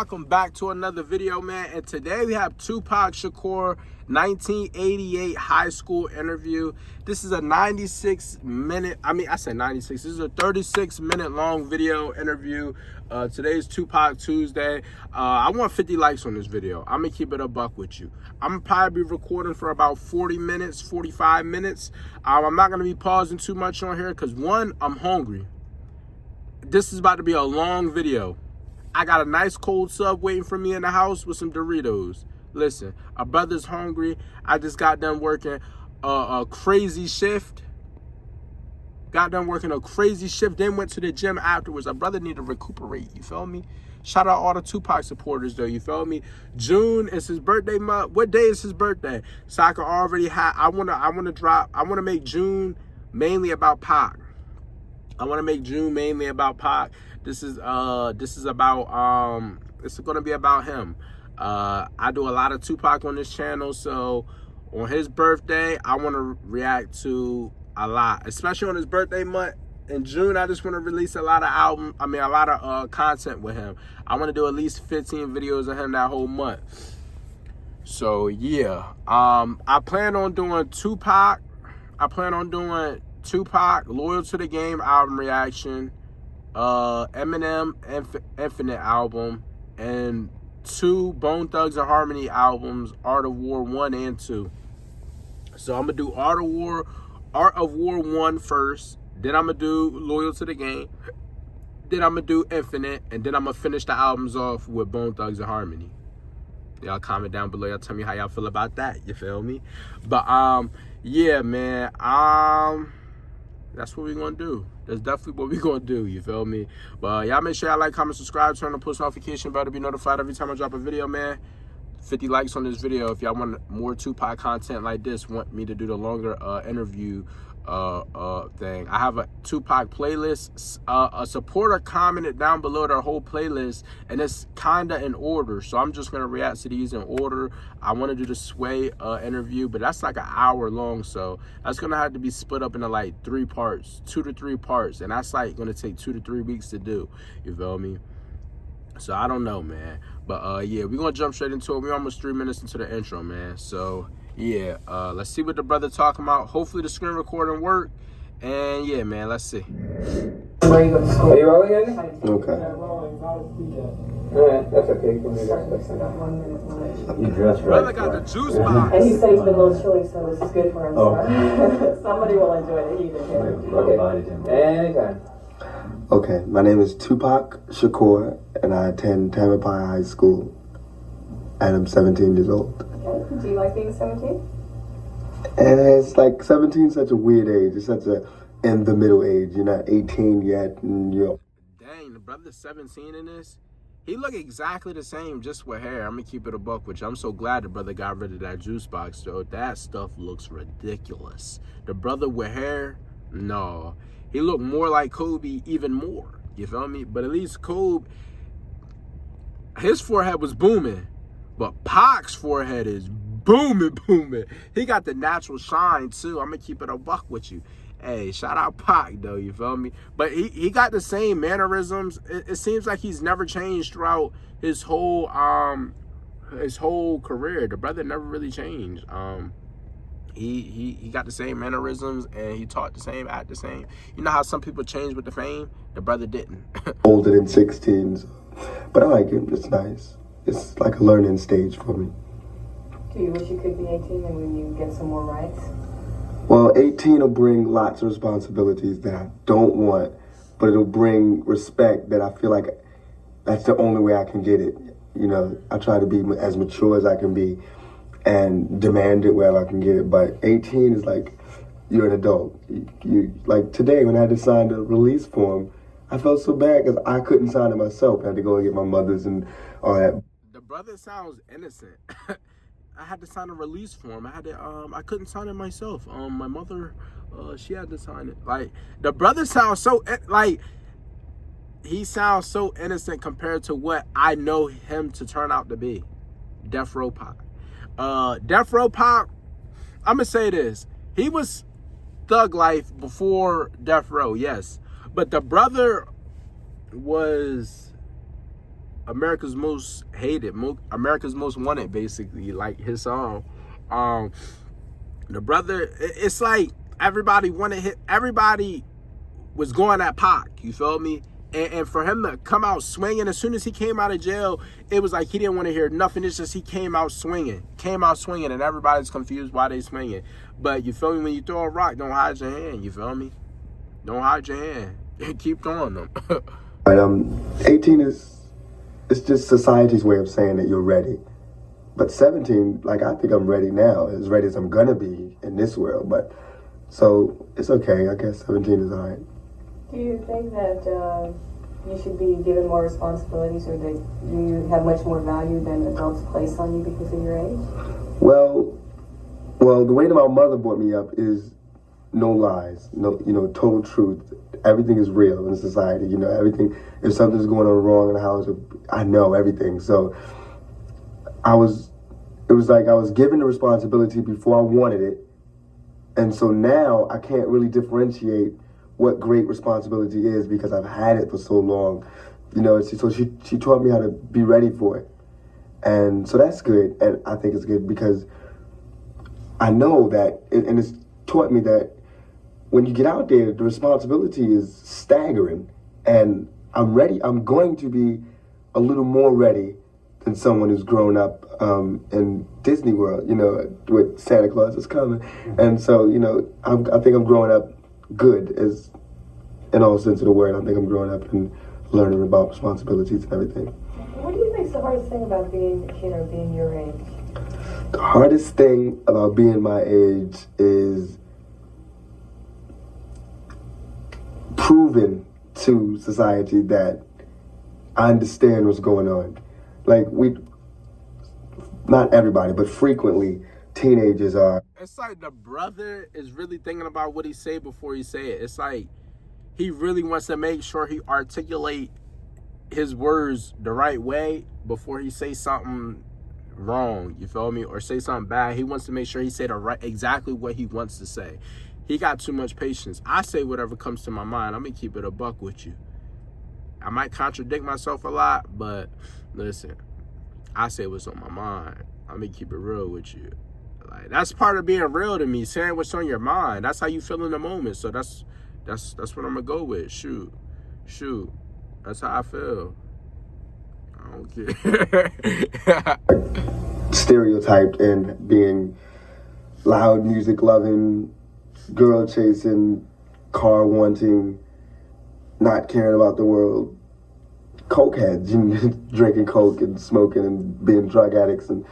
Welcome back to another video, man. And today we have TUPAC Shakur 1988 high school interview. This is a 96-minute, I said 96. This is a 36-minute long video interview. Today's TUPAC Tuesday. I want 50 likes on this video. I'm gonna keep it a buck with you. I'm gonna probably be recording for about 40 minutes, 45 minutes. I'm not gonna be pausing too much on here because one, I'm hungry. This is about to be a long video. I got a nice cold sub waiting for me in the house with some Doritos. Listen, our brother's hungry. I just got done working a crazy shift. Then went to the gym afterwards. Our brother need to recuperate, you feel me? Shout out all the TUPAC supporters though, you feel me? June is his birthday month. What day is his birthday? SHAKUR already had, I wanna make June mainly about Pac. This is gonna be about him. I do a lot of TUPAC on this channel, so on his birthday, I want to react to a lot, especially on his birthday month. In June, I just want to release a lot of content with him. I want to do at least 15 videos of him that whole month. So yeah, I plan on doing TUPAC. Loyal to the Game album reaction, Eminem Infinite album, and 2 Bone Thugs and Harmony albums, Art of War 1 and 2. So I'm gonna do Art of War 1 first, then I'm gonna do Loyal to the Game, then I'm gonna do Infinite, and then I'm gonna finish the albums off with Bone Thugs and Harmony. Y'all comment down below, y'all tell me how y'all feel about that, you feel me? But yeah, man, that's what we're gonna do. That's definitely what we're gonna do, you feel me? But y'all make sure y'all like, comment, subscribe, turn on the post notification bell to be notified every time I drop a video, man. 50 likes on this video if y'all want more TUPAC content like this, want me to do the longer interview thing. I have a TUPAC playlist. A supporter commented down below their whole playlist, and it's kinda in order, so I'm just gonna react to these in order. I want to do the Sway interview, but that's like an hour long, so that's gonna have to be split up into like 3 parts, 2 to 3 parts, and that's like gonna take 2 to 3 weeks to do, you feel me? So I don't know, man, but yeah, we're gonna jump straight into it. We're almost 3 minutes into the intro, man. So yeah, let's see what the brother talking about. Hopefully the screen recording work, and yeah, man, let's see. Where you go to school? Are you rolling, Andy? Okay. Alright, that's okay. You can do that. You dress right. Brother got the juice box. And he said he's been a little chilly, so this is good for him. So somebody will enjoy it. He did. Okay. Anytime. Okay, my name is TUPAC Shakur, and I attend Tampapai High School, and I'm 17 years old. Okay. Do you like being 17? And it's like 17 is such a weird age. It's such a in the middle age. You're not 18 yet, and you're... Dang, the brother's 17 in this. He look exactly the same, just with hair. I'm gonna keep it a buck with you. I'm so glad the brother got rid of that juice box, though. That stuff looks ridiculous. The brother with hair, no. He looked more like Kobe, even more. You feel me? But at least Kobe, his forehead was booming. But Pac's forehead is booming. He got the natural shine, too. I'm going to keep it a buck with you. Hey, shout out Pac, though. You feel me? But he got the same mannerisms. It seems like he's never changed throughout his whole career. The brother never really changed. He got the same mannerisms, and he taught the same, act the same. You know how some people change with the fame? The brother didn't. older than 16, but I like it. It's nice. It's like a learning stage for me. Do you wish you could be 18 and when you get some more rights? Well, 18 will bring lots of responsibilities that I don't want, but it'll bring respect that I feel like that's the only way I can get it. You know, I try to be as mature as I can be and demand it wherever I can get it. But 18 is like, you're an adult. You like today when I had to sign the release form, I felt so bad because I couldn't sign it myself. I had to go and get my mother's and all that. The brother sounds innocent. I had to sign a release form. I couldn't sign it myself. My mother, she had to sign it. Like, the brother sounds so, like, he sounds so innocent compared to what I know him to turn out to be. Death Row Pac. Death Row Pac, I'm gonna say this. He was thug life before Death Row, yes. But the brother was America's Most Hated, America's Most Wanted, basically, like his song. The brother, it's like everybody was going at Pac, you feel me? And for him to come out swinging, as soon as he came out of jail, it was like he didn't want to hear nothing. It's just he came out swinging, and everybody's confused why they swinging. But you feel me? When you throw a rock, don't hide your hand, you feel me? Don't hide your hand. Keep throwing them. But 18 it's just society's way of saying that you're ready. But 17, like, I think I'm ready now, as ready as I'm gonna be in this world. But so it's okay. I guess 17 is all right. Do you think that you should be given more responsibilities, or that you have much more value than adults place on you because of your age? Well, the way that my mother brought me up is no lies, no, total truth. Everything is real in society. Everything. If something's going on wrong in the house, I know everything. So it was like I was given the responsibility before I wanted it, and so now I can't really differentiate what great responsibility is because I've had it for so long. So she taught me how to be ready for it, and so that's good. And I think it's good because I know that, and it's taught me that when you get out there, the responsibility is staggering, and I'm ready. I'm going to be a little more ready than someone who's grown up in Disney World, with Santa Claus is coming. And so, I think I'm growing up good, as in all sense of the word. I think I'm growing up and learning about responsibilities and everything. What do you think is the hardest thing about being your age? The hardest thing about being my age is proving to society that I understand what's going on. Like, not everybody, but frequently, teenagers are. It's like the brother is really thinking about what he say before he say it. It's like he really wants to make sure he articulate his words the right way before he say something wrong, you feel me? Or say something bad. He wants to make sure he say exactly what he wants to say. He got too much patience. I say whatever comes to my mind. I'm gonna keep it a buck with you. I might contradict myself a lot, but listen, I say what's on my mind. I'm gonna keep it real with you. Like, that's part of being real to me, saying what's on your mind. That's how you feel in the moment. So that's what I'm gonna go with. Shoot. That's how I feel. I don't care. Stereotyped in being loud music loving, girl chasing, car wanting, not caring about the world, cokeheads, drinking coke and smoking and being drug addicts, and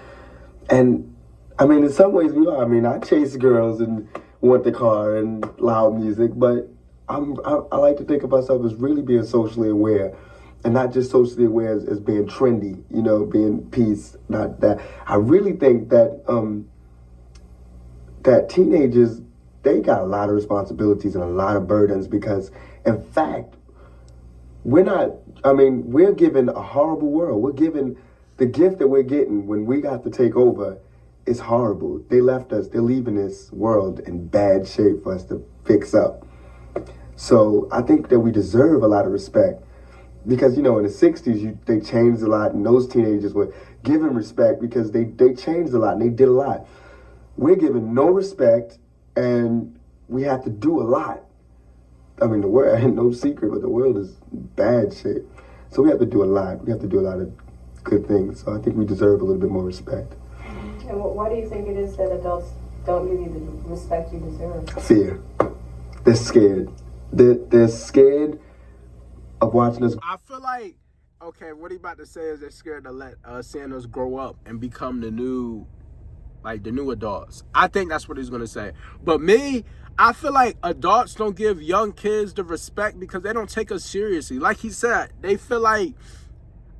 I mean, in some ways we are. I mean, I chase girls and want the car and loud music, but I like to think of myself as really being socially aware, and not just socially aware as being trendy, being peace. Not that. I really think that that teenagers, they got a lot of responsibilities and a lot of burdens because, in fact, we're given a horrible world. We're given the gift that we're getting when we got to take over is horrible. They left us, they're leaving this world in bad shape for us to fix up. So I think that we deserve a lot of respect because, in the 60s, they changed a lot, and those teenagers were given respect because they changed a lot and they did a lot. We're given no respect, and we have to do a lot. I mean, the world ain't no secret, but the world is in bad shape. So we have to do a lot. We have to do a lot of good things. So I think we deserve a little bit more respect. And why do you think it is that adults don't give you the respect you deserve? Fear. They're scared. They're scared of watching us. I feel like, okay, what he about to say is they're scared to let seeing us grow up and become the new adults. I think that's what he's going to say. But me, I feel like adults don't give young kids the respect because they don't take us seriously. Like he said, they feel like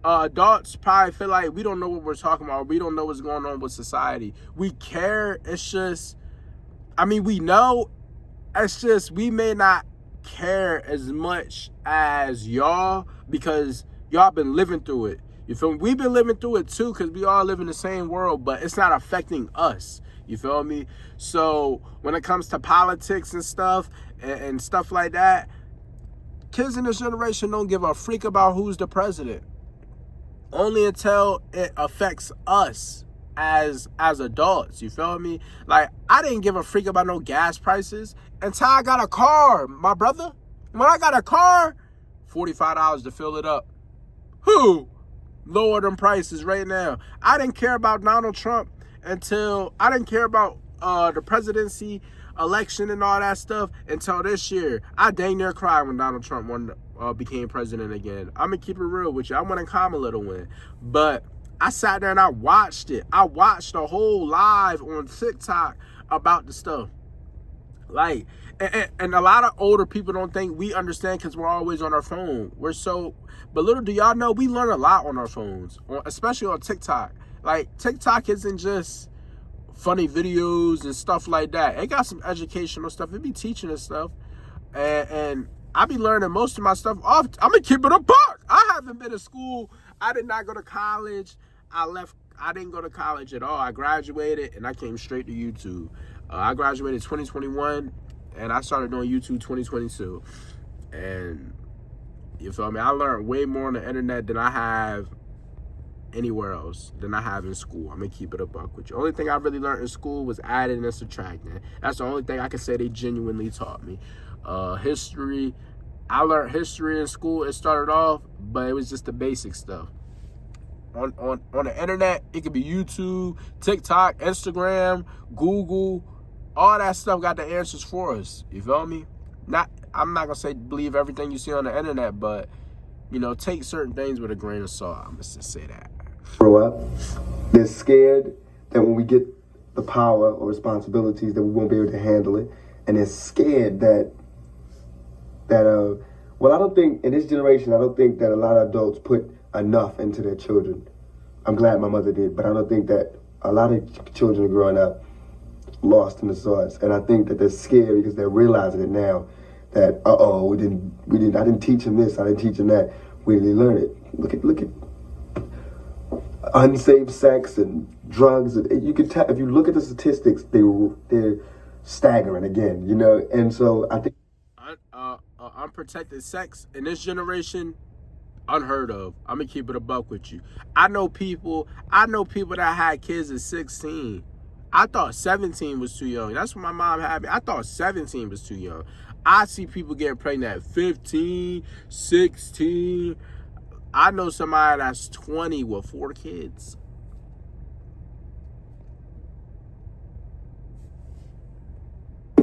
adults probably feel like we don't know what we're talking about. Or we don't know what's going on with society. We care. It's just, we know. It's just we may not care as much as y'all because y'all been living through it. You feel me? We've been living through it too because we all live in the same world, but it's not affecting us. You feel me? So when it comes to politics and stuff and stuff like that, kids in this generation don't give a freak about who's the president. only until it affects us as adults. You feel me? Like, I didn't give a freak about no gas prices until I got a car, my brother. When I got a car, $45 to fill it up. Who? Lower them prices right now. I didn't care about Donald Trump until I didn't care about the presidency election and all that stuff until this year. I dang near cried when Donald Trump became president again. I'm gonna keep it real with you. I wanted Kamala to win, but I sat there and I watched it. I watched the whole live on TikTok about the stuff. Like, and a lot of older people don't think we understand because we're always on our phone. But little do y'all know, we learn a lot on our phones, especially on TikTok. Like, TikTok isn't just funny videos and stuff like that. It got some educational stuff. It be teaching us stuff. And I be learning most of my stuff off. I'm gonna keep it a buck. I haven't been to school. I did not go to college. I didn't go to college at all. I graduated and I came straight to YouTube. I graduated 2021 and I started doing YouTube 2022. And you feel me? I learned way more on the internet than I have anywhere else, than I have in school. I'm gonna keep it a buck with you. Only thing I really learned in school was adding and subtracting. That's the only thing I can say they genuinely taught me. History, I learned history in school. It started off, but it was just the basic stuff. On the internet, it could be YouTube, TikTok, Instagram, Google, all that stuff got the answers for us. You feel me? I'm not gonna say believe everything you see on the internet, but you know, take certain things with a grain of salt. I'm just say that. Grow up, they're scared that when we get the power or responsibilities that we won't be able to handle it, and they're scared that well, I don't think in this generation, I don't think that a lot of adults put enough into their children. I'm glad my mother did, but I don't think that a lot of children are growing up lost in the sauce, and I think that they're scared because they're realizing it now. That I didn't teach him this, I didn't teach him that. Where did they learn it? Look at unsafe sex and drugs. And you can tell if you look at the statistics, they're staggering again. You know, and so I think unprotected sex in this generation, unheard of. I'm gonna keep it a buck with you. I know people that had kids at 16. I thought 17 was too young. That's what my mom had me. I thought 17 was too young. I see people getting pregnant at 15, 16. I know somebody that's 20 with 4 kids.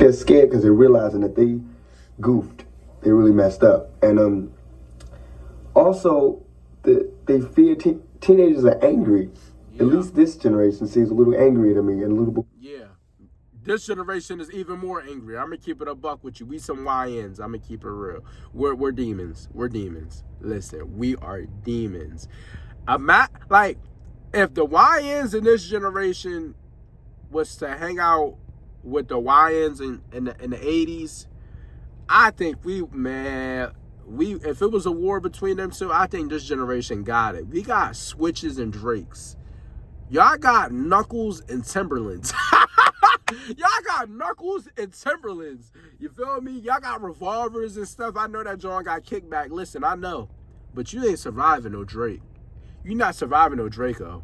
they're scared because they're realizing that they goofed. They really messed up. And also, they fear teenagers are angry. Yeah. At least this generation seems a little angrier to me and a little bit. Yeah. This generation is even more angry. I'm going to keep it a buck with you. We some YNs. I'm going to keep it real. We're demons. We're demons. Listen, we are demons. Like, if the YNs in this generation was to hang out with the YNs in the 80s, I think if it was a war between them two, I think this generation got it. We got Switches and Drakes. Y'all got Knuckles and Timberlands. Y'all got Knuckles and Timberlands. You feel me? Y'all got revolvers and stuff. I know that John got kickback. Listen, I know. But you ain't surviving no Drake. You're not surviving no Draco.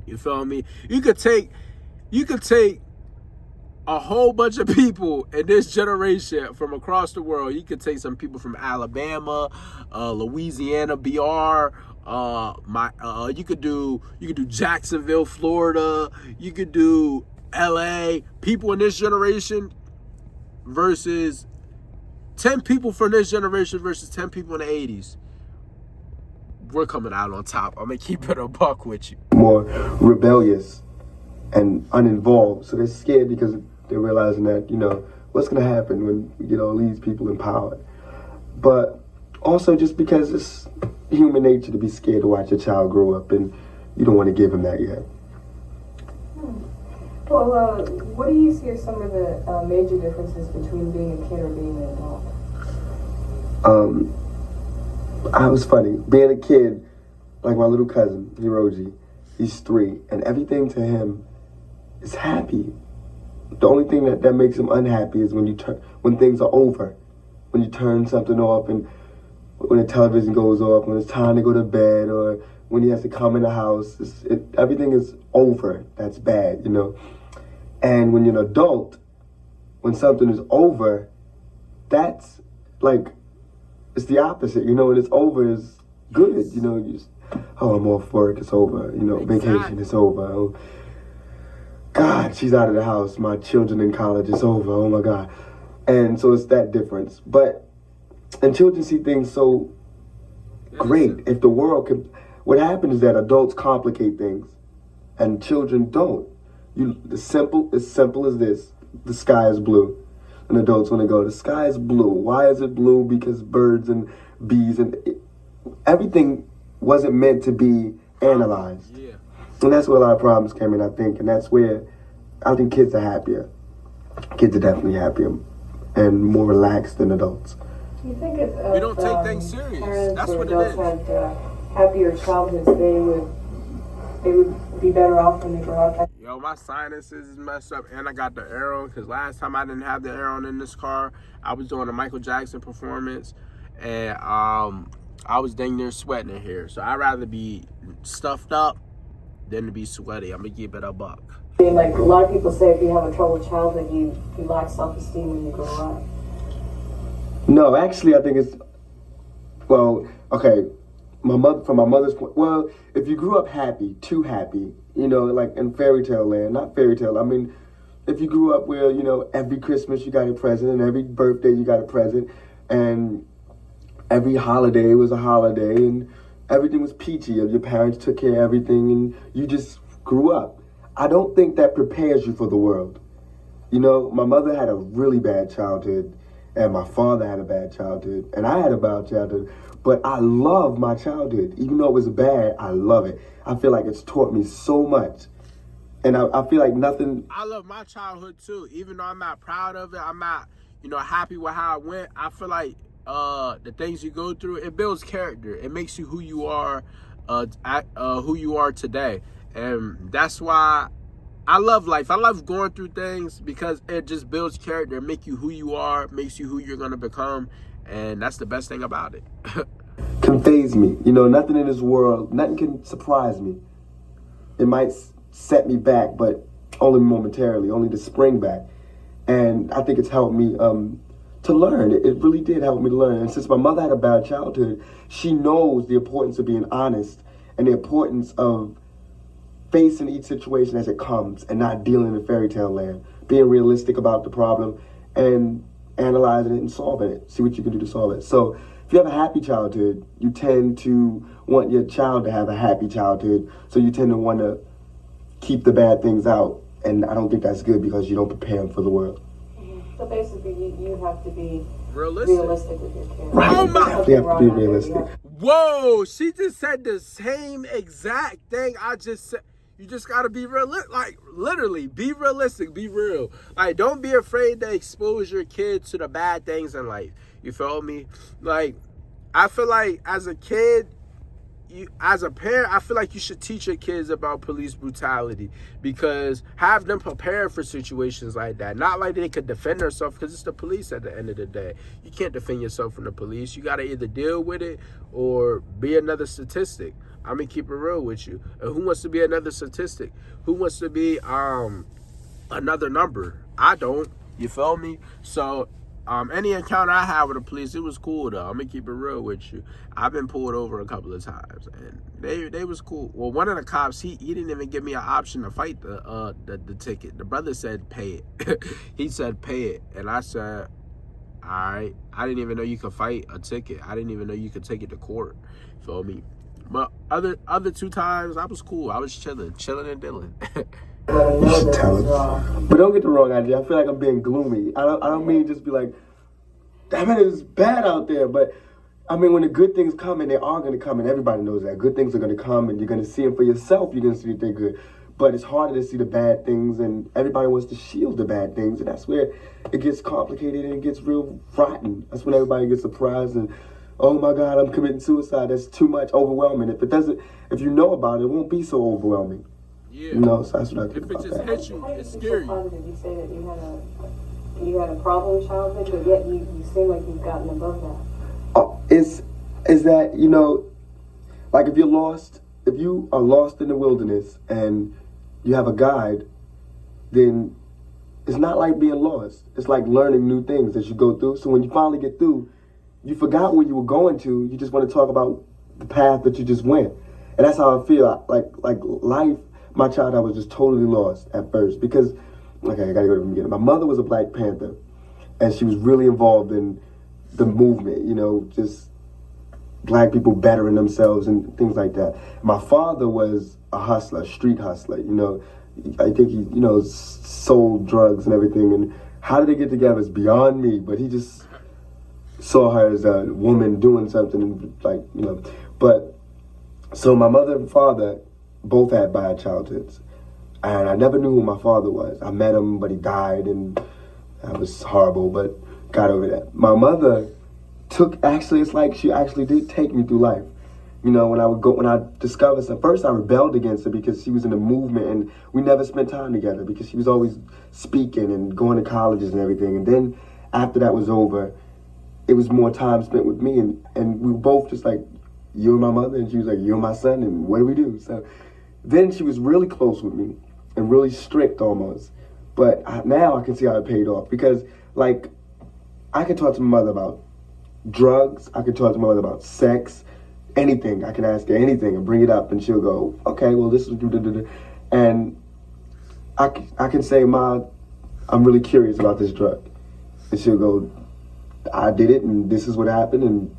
You feel me? You could take a whole bunch of people in this generation from across the world. You could take some people from Alabama, Louisiana, BR. You could do Jacksonville, Florida. You could do LA. People in this generation versus 10 people from this generation versus 10 people in the 80s. We're coming out on top. I'm gonna keep it a buck with you. More rebellious and uninvolved, so they're scared because they're realizing that, you know, what's gonna happen when we get all these people in power. But also just because it's human nature to be scared to watch a child grow up, and you don't want to give him that yet. Well, what do you see as some of the major differences between being a kid or being an adult? I was funny. Being a kid, like my little cousin, Hiroji, he's 3, and everything to him is happy. The only thing that makes him unhappy is when things are over, when you turn something off and when the television goes off, when it's time to go to bed, or when he has to come in the house. Everything is over. That's bad, you know. And when you're an adult, when something is over, that's like, it's the opposite, you know. When it's over, is good, you know. You just, oh, I'm off work, it's over, you know. Exactly. Vacation, it's over. Oh, God, she's out of the house. My children in college, it's over. Oh my God. And so it's that difference. But, and children see things so great. If the world can, what happens is that adults complicate things, and children don't. As simple as this: the sky is blue, and adults want to go, the sky is blue. Why is it blue? Because birds and bees and everything wasn't meant to be analyzed. Yeah. And that's where a lot of problems came in, I think, and that's where I think kids are happier. Kids are definitely happier and more relaxed than adults. Do you think if We don't take things serious. Parents That's or what it adults is. had happier childhoods, they would be better off when they grow up? Yo, my sinuses is messed up, and I got the air on, because last time I didn't have the air on in this car. I was doing a Michael Jackson performance, and I was dang near sweating in here. So I'd rather be stuffed up than to be sweaty. I'm going to keep it a buck. I mean, like a lot of people say, if you have a troubled childhood, you lack self-esteem when you grow up. No, actually, I think it's, well, okay, from my mother's point, well, if you grew up happy, too happy, you know, like in fairy tale land, not fairy tale, I mean, if you grew up where, you know, every Christmas you got a present, and every birthday you got a present, and every holiday was a holiday, and everything was peachy, your parents took care of everything, and you just grew up. I don't think that prepares you for the world. You know, my mother had a really bad childhood, and my father had a bad childhood, and I had a bad childhood, but I love my childhood. Even though it was bad, I love it. I feel like it's taught me so much, and I feel like nothing... I love my childhood too. Even though I'm not proud of it, I'm not, you know, happy with how it went. I feel like the things you go through, it builds character. It makes you who you are today. And that's why I love life. I love going through things because it just builds character. It makes you who you are, makes you who you're going to become. And that's the best thing about it. Can faze me. You know, nothing in this world, nothing can surprise me. It might set me back, but only momentarily, only to spring back. And I think it's helped me to learn. It really did help me to learn. And since my mother had a bad childhood, she knows the importance of being honest and the importance of facing each situation as it comes and not dealing in fairy tale land. Being realistic about the problem and analyzing it and solving it. See what you can do to solve it. So if you have a happy childhood, you tend to want your child to have a happy childhood. So you tend to want to keep the bad things out. And I don't think that's good because you don't prepare them for the world. So basically, you have to be Realistic with your kids. Right. Oh my- You have to be realistic. Whoa, she just said the same exact thing I just said. You just gotta be realistic, like literally, be realistic, be real. Like, don't be afraid to expose your kids to the bad things in life. You feel me? Like, I feel like as a kid, as a parent, I feel like you should teach your kids about police brutality, because have them prepared for situations like that. Not like they could defend themselves, because it's the police at the end of the day. You can't defend yourself from the police. You gotta either deal with it or be another statistic. I'm gonna keep it real with you. And who wants to be another statistic? Who wants to be another number? I don't. You feel me? So any encounter I had with the police, it was cool though. I'm gonna keep it real with you. I've been pulled over a couple of times, and they was cool. Well, one of the cops, he didn't even give me an option to fight the ticket. The brother said pay it. He said pay it, and I said, all right. I didn't even know you could fight a ticket. I didn't even know you could take it to court. Feel me? But other two times, I was cool. I was chilling and dealing. You should tell him. But don't get the wrong idea. I feel like I'm being gloomy. I don't mean just be like, damn it, it's bad out there. But I mean, when the good things come, and they are going to come, and everybody knows that good things are going to come, and you're going to see them for yourself. You're going to see that they're good. But it's harder to see the bad things, and everybody wants to shield the bad things, and that's where it gets complicated and it gets real rotten. That's when everybody gets surprised and, oh my God, I'm committing suicide. That's too much, overwhelming. If you know about it, it won't be so overwhelming. Yeah. You know, so that's what I think If it about just that. hits you, it's scary. So positive. You say that you had a problem childhood, but yet you seem like you've gotten above that. Is that, you know, like if you're lost, if you are lost in the wilderness and you have a guide, then it's not like being lost. It's like learning new things as you go through. So when you finally get through, you forgot where you were going to. You just want to talk about the path that you just went. And that's how I feel. Like life, my childhood was just totally lost at first because, okay, I gotta go to the beginning. My mother was a Black Panther, and she was really involved in the movement, you know, just Black people bettering themselves and things like that. My father was a hustler, street hustler, you know. I think he, you know, sold drugs and everything. And how did they get together is beyond me. But he just saw her as a woman doing something, and like, you know. But so my mother and father both had bad childhoods, and I never knew who my father was. I met him, but he died, and that was horrible. But got over that. My mother it's like she actually did take me through life. You know, when I discovered some, first I rebelled against her because she was in the movement and we never spent time together because she was always speaking and going to colleges and everything. And then after that was over, it was more time spent with me, and we were both just like, you're my mother, and she was like, you're my son, and what do we do? So then she was really close with me and really strict almost. But now I can see how it paid off because, like, I could talk to my mother about drugs, I could talk to my mother about sex, anything. I can ask her anything and bring it up, and she'll go, okay, well, this is, and I can say, Ma, I'm really curious about this drug. And she'll go, I did it, and this is what happened, and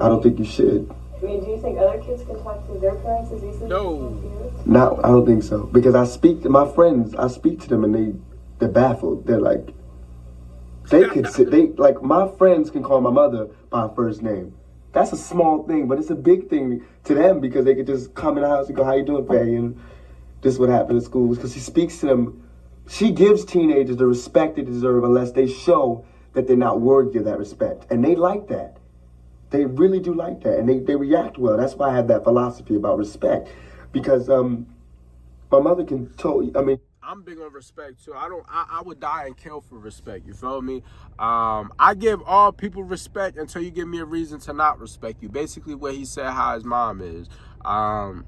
I don't think you should. I mean, do you think other kids can talk to their parents as easily No. as you? No, I don't think so. Because I speak to my friends, and they're baffled. They're like, like, my friends can call my mother by her first name. That's a small thing, but it's a big thing to them because they could just come in the house and go, how you doing, Faye? And this is what happened at school. Because she speaks to them. She gives teenagers the respect they deserve unless they show that they're not worthy of that respect. And they like that. They really do like that. And they react well. That's why I have that philosophy about respect. Because my mother can I'm big on respect too. I would die and kill for respect. You feel me? I give all people respect until you give me a reason to not respect you. Basically what he said how his mom is. I'm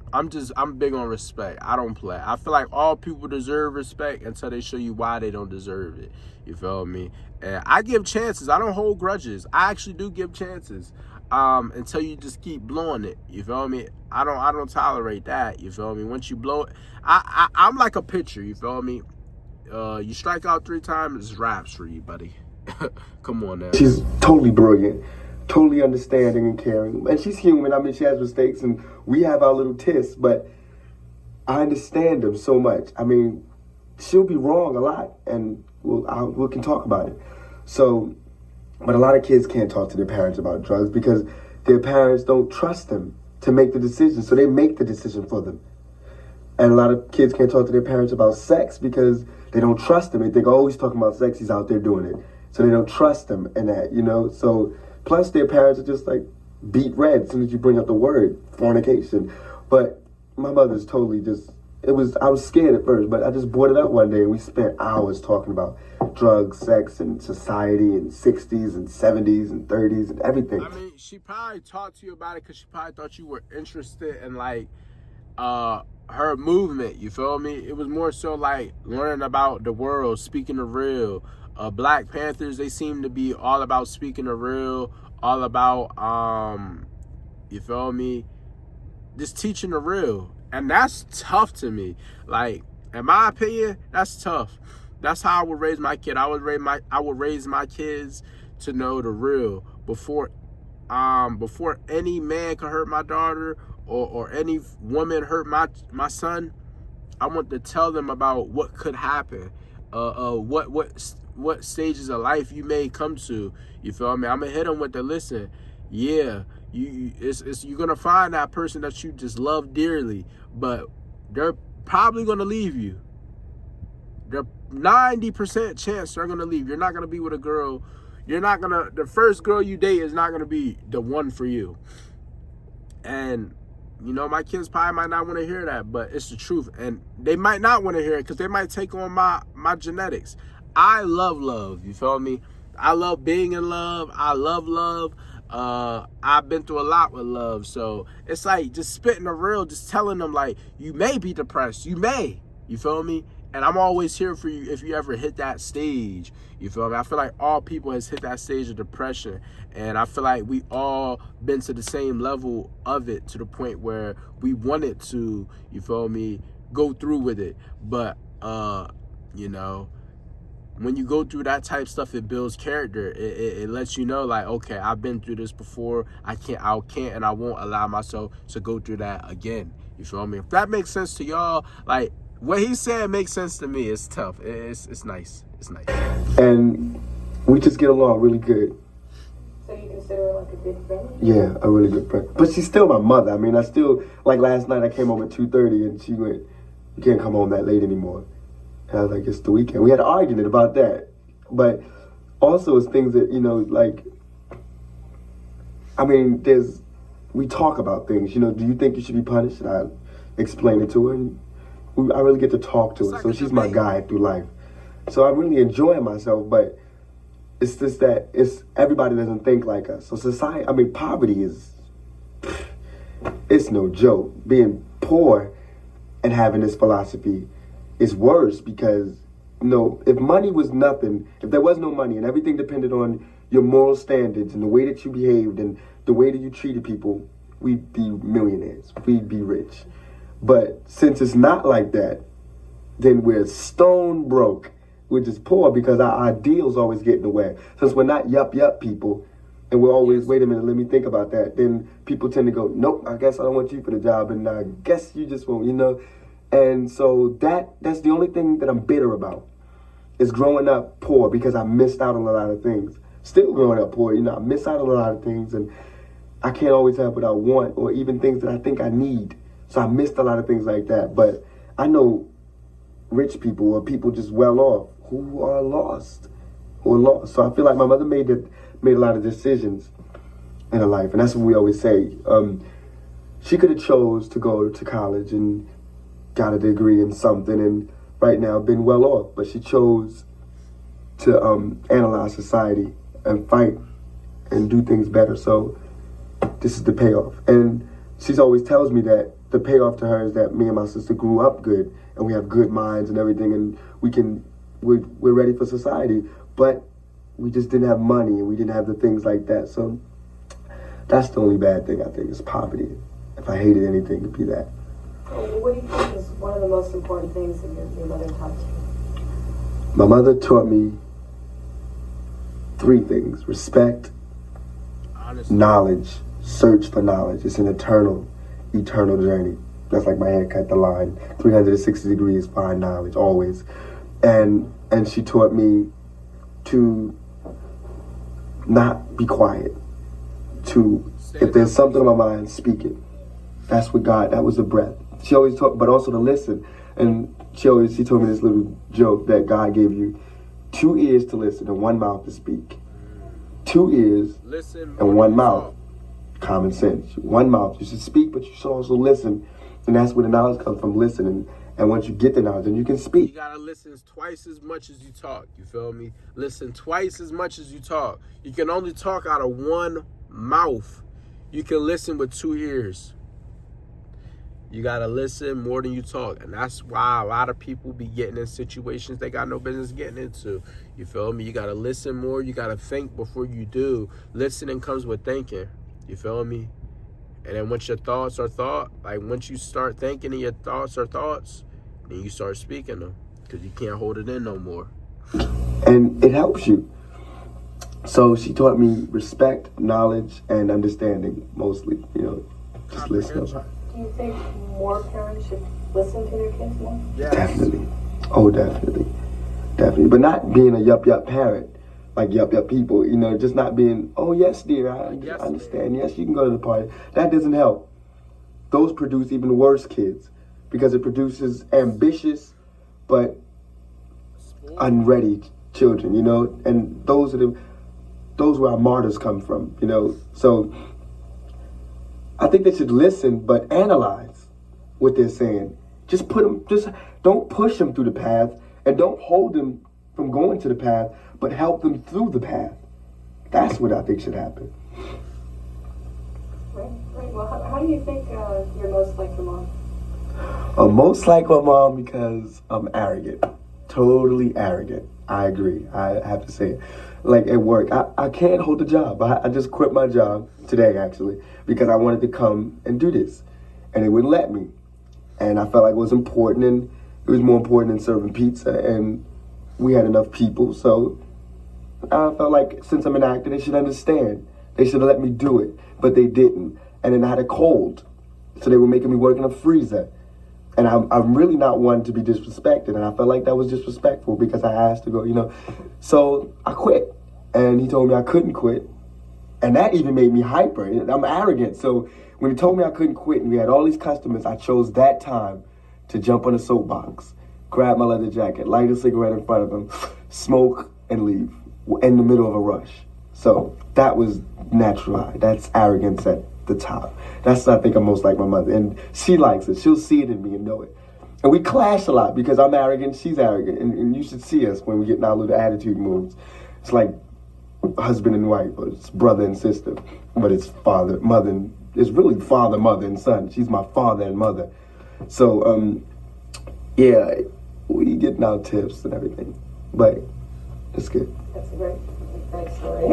big on respect. I don't play. I feel like all people deserve respect until they show you why they don't deserve it. You feel me? And I give chances. I don't hold grudges. I actually do give chances. Until you just keep blowing it. You feel me? I don't tolerate that. You feel me? Once you blow it, I'm like a pitcher. You feel me? You strike out 3 times, it's raps for you, buddy. Come on now. She's totally brilliant, totally understanding and caring. And she's human. I mean, she has mistakes, and we have our little tists, but I understand them so much. I mean, she'll be wrong a lot, and we can talk about it. So, but a lot of kids can't talk to their parents about drugs because their parents don't trust them to make the decision, so they make the decision for them. And a lot of kids can't talk to their parents about sex because they don't trust them. They think, oh, he's talking about sex, he's out there doing it. So they don't trust them in that, you know? So, plus their parents are just like beat red as soon as you bring up the word fornication. But my mother's totally just, I was scared at first, but I just brought it up one day and we spent hours talking about drugs, sex, and society, and 60s and 70s and 30s and everything. I mean, she probably talked to you about it because she probably thought you were interested in, like, her movement, you feel me? It was more so like learning about the world, speaking the real. Black Panthers, they seem to be all about speaking the real, all about, you feel me? Just teaching the real. And that's tough to me. Like, in my opinion, that's tough. That's how I would raise my kid. I would raise my kids to know the real before any man can hurt my daughter or any woman hurt my son. I want to tell them about what could happen, what stages of life you may come to. You feel me? I'm gonna hit them with the listen. Yeah, you're gonna find that person that you just love dearly, but they're probably gonna leave you. They're 90% chance they're gonna leave. You're not gonna be with a girl. The first girl you date is not gonna be the one for you. And you know, my kids probably might not want to hear that, but it's the truth. And they might not want to hear it because they might take on my genetics. I love love, you feel me? I love being in love. I love love. I've been through a lot with love. So it's like just spitting the real, just telling them like, you may be depressed. You may. You feel me? And I'm always here for you if you ever hit that stage. You feel me? I feel like all people has hit that stage of depression. And I feel like we all been to the same level of it to the point where we wanted to, you feel me, go through with it. But, you know, when you go through that type of stuff, it builds character. It lets you know, like, okay, I've been through this before. I can't and I won't allow myself to go through that again. You feel me? If that makes sense to y'all, like, what he said makes sense to me. It's tough. It's nice. It's nice. And we just get along really good. So you consider her like a good friend? Yeah, a really good friend. But she's still my mother. I mean, I still, like last night I came home at 2:30 and she went, you can't come home that late anymore. And I was like, it's the weekend. We had an argument about that. But also it's things that, you know, like, I mean, we talk about things. You know, do you think you should be punished? And I explain it to her. And I really get to talk to her. So she's my guide through life. So I'm really enjoying myself, but it's just that everybody doesn't think like us. So society, I mean, poverty it's no joke. Being poor and having this philosophy is worse because, you know, if money was nothing, if there was no money and everything depended on your moral standards and the way that you behaved and the way that you treated people, we'd be millionaires. We'd be rich. But since it's not like that, then we're stone broke. We're just poor because our ideals always get in the way. Since we're not yup people, and we're always, wait a minute, let me think about that, then people tend to go, nope, I guess I don't want you for the job, and I guess you just won't, you know? And so that's the only thing that I'm bitter about, is growing up poor because I missed out on a lot of things. Still growing up poor, you know, I miss out on a lot of things, and I can't always have what I want, or even things that I think I need. So I missed a lot of things like that. But I know rich people or people just well off who are lost. So I feel like my mother made a lot of decisions in her life. And that's what we always say. She could have chose to go to college and got a degree in something and right now been well off. But she chose to analyze society and fight and do things better. So this is the payoff. And she always tells me that the payoff to her is that me and my sister grew up good and we have good minds and everything, and we're ready for society, but we just didn't have money and we didn't have the things like that. So that's the only bad thing, I think, is poverty. If I hated anything, it'd be that. What do you think is one of the most important things that your mother taught you? My mother taught me 3 things: respect, knowledge, search for knowledge. It's an eternal journey. That's like my haircut, the line. 360 degrees, find knowledge, always. And she taught me to not be quiet. If there's something on my mind, speak it. That's what that was the breath. She always taught, but also to listen. And she told me this little joke that God gave you 2 ears to listen and 1 mouth to speak. 2 ears and 1 mouth. Common sense. 1 mouth, you should speak, but you should also listen. And that's where the knowledge comes from, listening. And once you get the knowledge, then you can speak. You gotta listen twice as much as you talk. You feel me? Listen twice as much as you talk. You can only talk out of 1 mouth. You can listen with 2 ears. You gotta listen more than you talk. And that's why a lot of people be getting in situations they got no business getting into. You feel me? You gotta listen more. You gotta think before you do. Listening comes with thinking. You feel me? And then once your thoughts are once you start thinking and your thoughts are thoughts, then you start speaking them, because you can't hold it in no more. And it helps you. So she taught me respect, knowledge, and understanding, mostly, you know, just listen. Do you think more parents should listen to their kids more? Yes. Definitely. Oh, definitely. Definitely. But not being a yup parent. Like yup people, you know, just not being, oh yes dear, I understand, yes you can go to the party. That doesn't help. Those produce even worse kids, because it produces ambitious but unready children, you know, and those where our martyrs come from, you know. So I think they should listen but analyze what they're saying. Just don't push them through the path, and don't hold them from going to the path, but help them through the path. That's what I think should happen. Right. Well, how do you think you're most like your mom? I'm most like my mom because I'm arrogant. Totally arrogant. I agree. I have to say it. Like at work, I can't hold a job. I just quit my job today, actually, because I wanted to come and do this. And they wouldn't let me. And I felt like it was important, and it was more important than serving pizza. And we had enough people, so I felt like since I'm an actor, they should understand. They should have let me do it, but they didn't. And then I had a cold, so they were making me work in a freezer. And I'm really not one to be disrespected, and I felt like that was disrespectful because I asked to go, you know. So I quit, and he told me I couldn't quit, and that even made me hyper. I'm arrogant, so when he told me I couldn't quit and we had all these customers, I chose that time to jump on a soapbox, grab my leather jacket, light a cigarette in front of him, smoke, and leave in the middle of a rush. So that was natural. That's arrogance at the top. That's, I think, I'm most like my mother. And she likes it. She'll see it in me and know it. And we clash a lot because I'm arrogant, she's arrogant. And you should see us when we get in our little attitude moves. It's like husband and wife, or it's brother and sister. But it's father, mother, and it's really father, mother, and son. She's my father and mother. So, yeah, we getting our tips and everything. But it's good. That's a great story.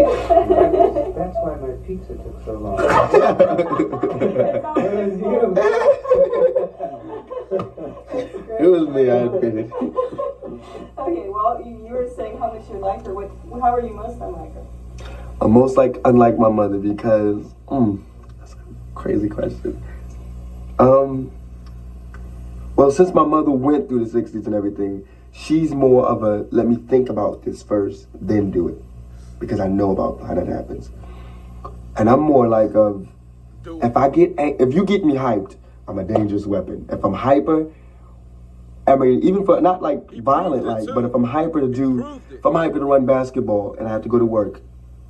That's why my pizza took so long. It was me, I admitted. Okay, well, you were saying how much you like her. How are you most unlike her? I'm most unlike my mother because, that's a crazy question. Well, since my mother went through the 60s and everything, she's more of a, let me think about this first, then do it. Because I know about how that happens. And I'm more like if you get me hyped, I'm a dangerous weapon. If I'm hyper, I mean, even for not like violent, but if I'm hyper to run basketball and I have to go to work,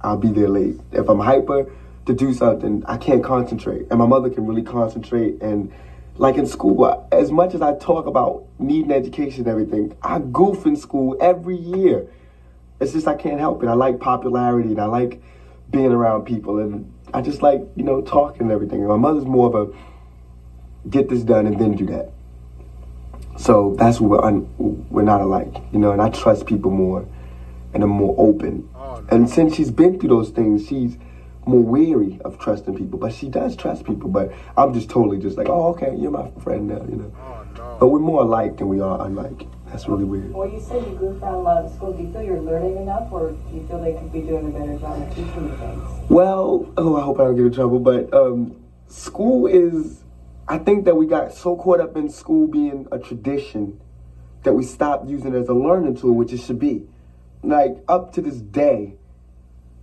I'll be there late. If I'm hyper to do something, I can't concentrate. And my mother can really concentrate. And like in school, as much as I talk about needing education and everything, I goof in school every year. It's just I can't help it. I like popularity and I like being around people, and I just like, talking and everything. And my mother's more of a get this done and then do that. So that's what we're not alike, and I trust people more and I'm more open. Oh, no. And since she's been through those things, she's more wary of trusting people, but she does trust people. But I'm just totally just like, oh, okay, you're my friend now, Oh, no. But we're more alike than we are unlike. That's really weird. Well, you said you goof around a lot of school. Do you feel you're learning enough, or do you feel they could be doing a better job of teaching you things? Well, I hope I don't get in trouble, but school is, I think that we got so caught up in school being a tradition that we stopped using it as a learning tool, which it should be. Like, up to this day,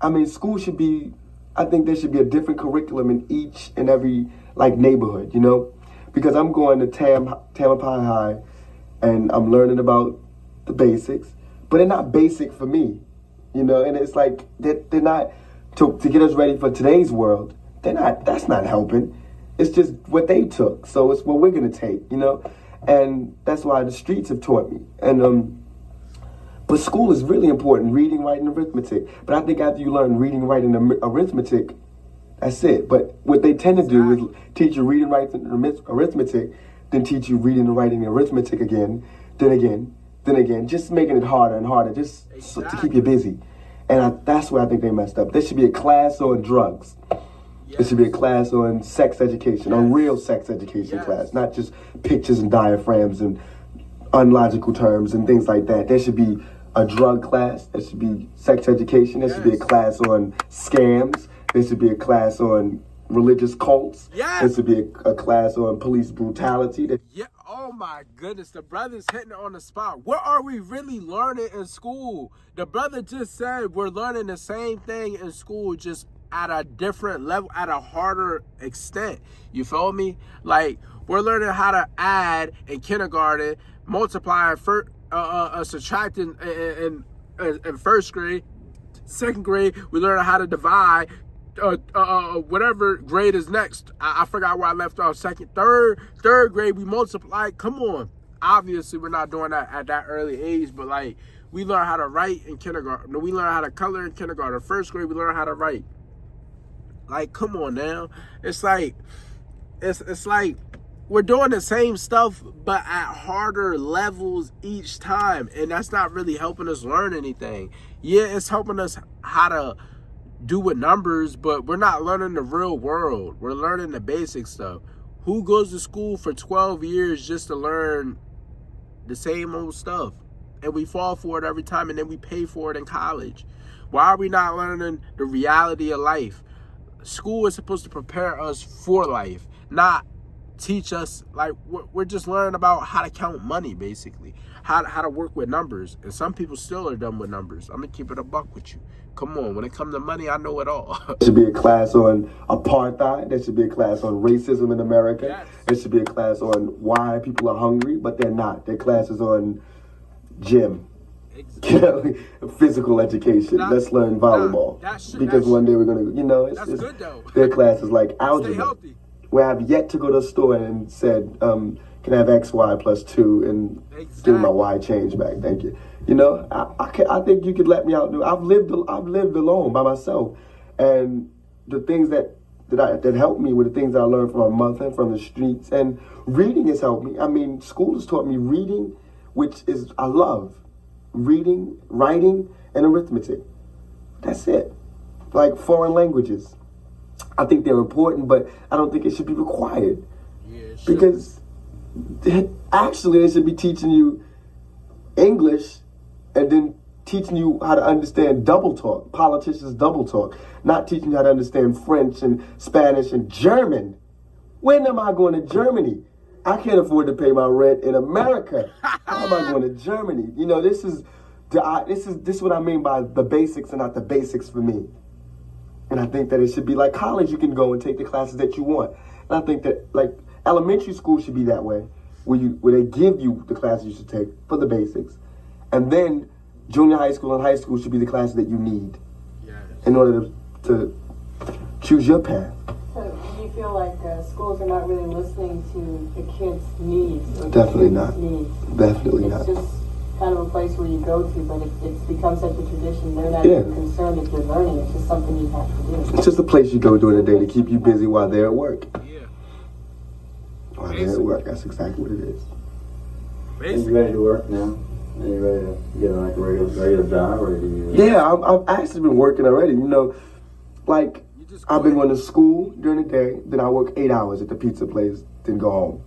I mean, school should be, I think there should be a different curriculum in each and every, neighborhood, Because I'm going to Tamalpais High, and I'm learning about the basics, but they're not basic for me, and it's like, they're not, to get us ready for today's world, that's not helping. It's just what they took, so it's what we're gonna take, and that's why the streets have taught me. And but school is really important, reading, writing, arithmetic. But I think after you learn reading, writing, and arithmetic, that's it. But what they tend to do is teach you reading, writing, and arithmetic, then teach you reading and writing and arithmetic again, then again, just making it harder and harder, just to keep you busy. And that's where I think they messed up. There should be a class on drugs. Yes. There should be a class on sex education, a real sex education class, not just pictures and diaphragms and unlogical terms and things like that. There should be a drug class. There should be sex education. There should be a class on scams. There should be a class on religious cults. Yes. There should be a class on police brutality. Yeah. Oh my goodness, the brother's hitting it on the spot. What are we really learning in school? The brother just said we're learning the same thing in school, just at a different level, at a harder extent. You feel me? Like, we're learning how to add in kindergarten, multiply and subtract in first grade. Second grade, we learn how to divide. Whatever grade is next, I forgot where I left off. Third grade, we multiply. Come on. Obviously, we're not doing that at that early age, but we learn how to write in kindergarten. We learn how to color in kindergarten. First grade, we learn how to write. Like, come on now. It's like we're doing the same stuff, but at harder levels each time. And that's not really helping us learn anything. Yeah, it's helping us how to do with numbers, but we're not learning the real world. We're learning the basic stuff. Who goes to school for 12 years just to learn the same old stuff? And we fall for it every time, and then we pay for it in college. Why are we not learning the reality of life? School is supposed to prepare us for life, not teach us. Like, we're just learning about how to count money, basically, how to work with numbers. And some people still are dumb with numbers. I'm gonna keep it a buck with you. Come on, when it comes to money, I know it all. There should be a class on apartheid. There should be a class on racism in America. Yes. There should be a class on why people are hungry, but they're not. Their class is on gym. Exactly. Physical education. Let's learn volleyball. Because one day we're gonna, it's good though. Their class is like Stay algebra. healthy. Where I've yet to go to a store and said, can I have X, Y plus 2 and give me my Y change back? Thank you. I think you could let me out. I've lived alone by myself, and the things that helped me were the things that I learned from my mother, from the streets, and reading has helped me. I mean, school has taught me reading, which is I love reading, writing, and arithmetic. That's it. Like foreign languages. I think they're important, but I don't think it should be required. Yeah, it should. Because actually they should be teaching you English and then teaching you how to understand double talk, politicians double talk, not teaching you how to understand French and Spanish and German. When am I going to Germany? I can't afford to pay my rent in America. How am I going to Germany? This is what I mean by the basics and not the basics for me. And I think that it should be like college. You can go and take the classes that you want. And I think that like elementary school should be that way, where they give you the classes you should take for the basics, and then junior high school and high school should be the classes that you need in order to choose your path. So do you feel like schools are not really listening to the kids' needs? Definitely not. Needs? Definitely It's not. just kind of a place where you go to, but it's become such a tradition. They're not even concerned if you're learning. It's just something you have to do. It's just a place you go during the day to keep you busy while they're at work. Yeah. While they're at work, that's exactly what it is. Are you ready to work now? Are you ready to get like a regular job, or do you? Yeah, I've actually been working already. Like I've been going to school during the day, then I work 8 hours at the pizza place, then go home.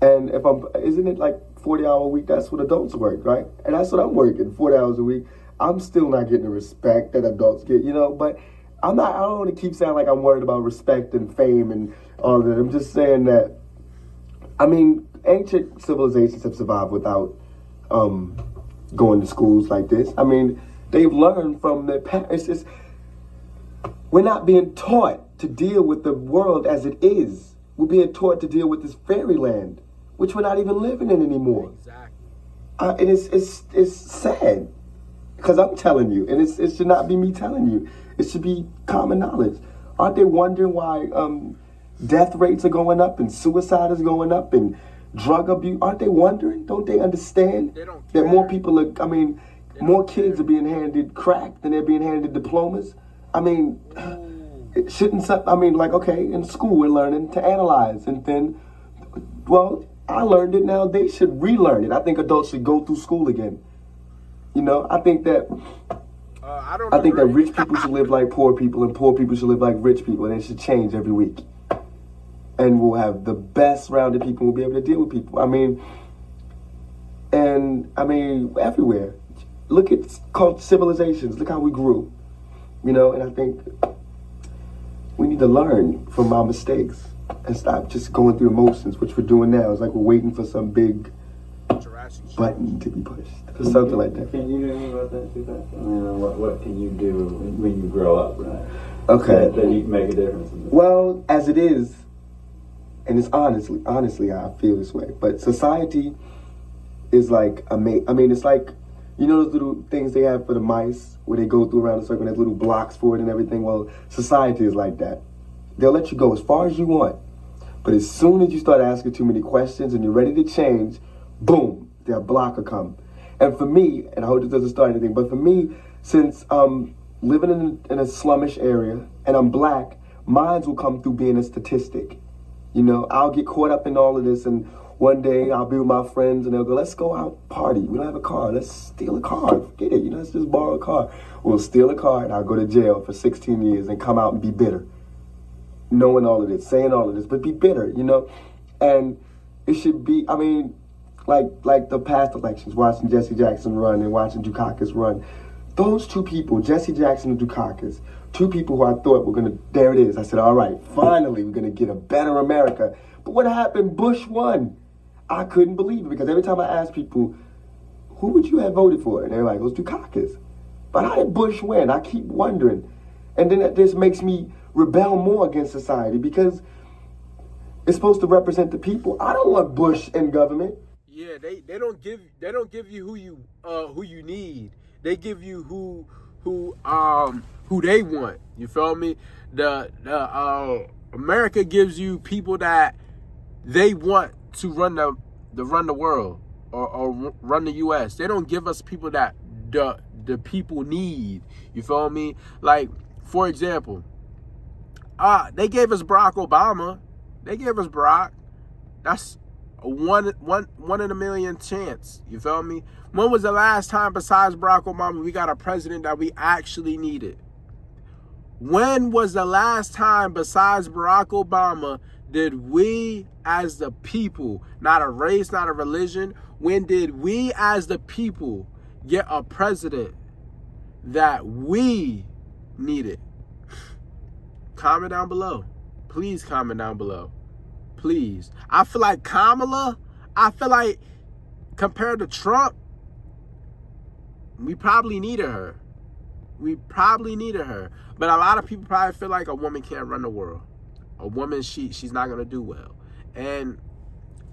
And isn't it like 40-hour a week? That's what adults work, right? And that's what I'm working, 40 hours a week. I'm still not getting the respect that adults get, but I don't want to keep saying like I'm worried about respect and fame and all that. I'm just saying that, ancient civilizations have survived without going to schools like this. They've learned from their parents. We're not being taught to deal with the world as it is. We're being taught to deal with this fairyland, which we're not even living in anymore. Exactly. And it's sad, because I'm telling you, and it should not be me telling you. It should be common knowledge. Aren't they wondering why death rates are going up and suicide is going up and drug abuse? Aren't they wondering? Don't they understand that more people are? More kids are being handed crack than they're being handed diplomas. It shouldn't. Okay, in school we're learning to analyze, and then, I learned it. Now they should relearn it. I think adults should go through school again. I think that. I think that rich people should live like poor people, and poor people should live like rich people, and it should change every week. And we'll have the best rounded people. We'll be able to deal with people. Everywhere. Look at civilizations. Look how we grew. And I think we need to learn from our mistakes and stop just going through emotions, which we're doing now. It's like we're waiting for some big button to be pushed or something like that. Can you do anything about that, TUPAC? What can you do when you grow up, right? Okay. That you can make a difference in this? Well, as it is, and it's honestly, I feel this way. But society is like it's like, those little things they have for the mice where they go through around a circle and there's little blocks for it and everything. Well, society is like that. They'll let you go as far as you want, but as soon as you start asking too many questions and you're ready to change, boom, their block will come. And for me, and I hope this doesn't start anything, but for me, since living in a slummish area and I'm black, mine will come through being a statistic. You know, I'll get caught up in all of this, and one day I'll be with my friends and they'll go, let's go out party. We don't have a car. Let's steal a car. Forget it. You know, let's just borrow a car. We'll steal a car and I'll go to jail for 16 years and come out and be bitter. Knowing all of this, saying all of this, but be bitter, you know? And it should be, I mean, like the past elections, watching Jesse Jackson run and watching Dukakis run. Those two people, Jesse Jackson and Dukakis, two people who I thought were going to, there it is. I said, all right, finally we're going to get a better America. But what happened? Bush won. I couldn't believe it because every time I asked people, who would you have voted for? And they're like, it was Dukakis. But how did Bush win? I keep wondering. And then this makes me rebel more against society because it's supposed to represent the people. I don't want Bush in government. Yeah, they don't give you who you need. They give you who they want. You feel me? The America gives you people that they want to run the world or run the U.S. They don't give us people that the people need. You feel me? Like, for example, they gave us Barack Obama. They gave us Barack. That's a one in a million chance. You feel me? When was the last time besides Barack Obama we got a president that we actually needed? When was the last time besides Barack Obama did we as the people, not a race, not a religion, when did we as the people get a president that we needed? Comment down below. Please comment down below. Please. I feel like Kamala, compared to Trump, we probably needed her. But a lot of people probably feel like a woman can't run the world. A woman, she's not going to do well. And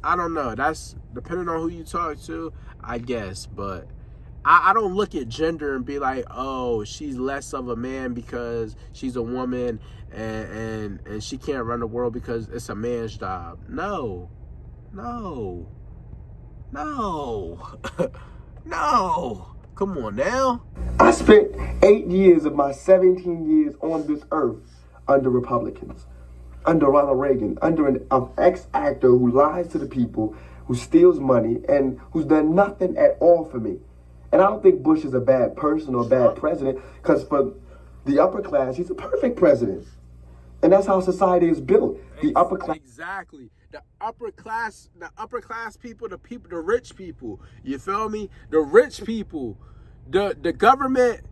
I don't know. That's depending on who you talk to, I guess. But I don't look at gender and be like, oh, she's less of a man because she's a woman and she can't run the world because it's a man's job. No. No. Come on now. I spent 8 years of my 17 years on this earth under Republicans, under Ronald Reagan, under an ex-actor who lies to the people, who steals money, and who's done nothing at all for me. And I don't think Bush is a bad person or a bad president, because for the upper class, he's a perfect president. And that's how society is built. The upper class. Exactly. The upper class people, the rich people. You feel me? The rich people. The government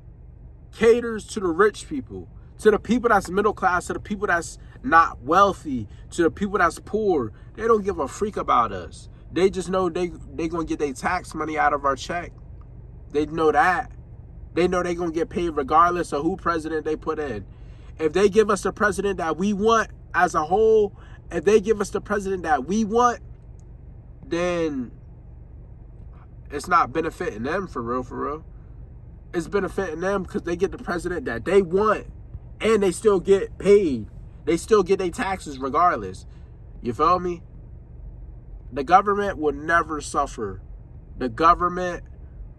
caters to the rich people, to the people that's middle class, to the people that's not wealthy, to the people that's poor. They don't give a freak about us. They just know they gonna get their tax money out of our check. They know that. They know they gonna get paid regardless of who president they put in. If they give us the president that we want as a whole, if they give us the president that we want, then it's not benefiting them for real. It's benefiting them because they get the president that they want and they still get paid. They still get their taxes regardless. You feel me? The government will never suffer. The government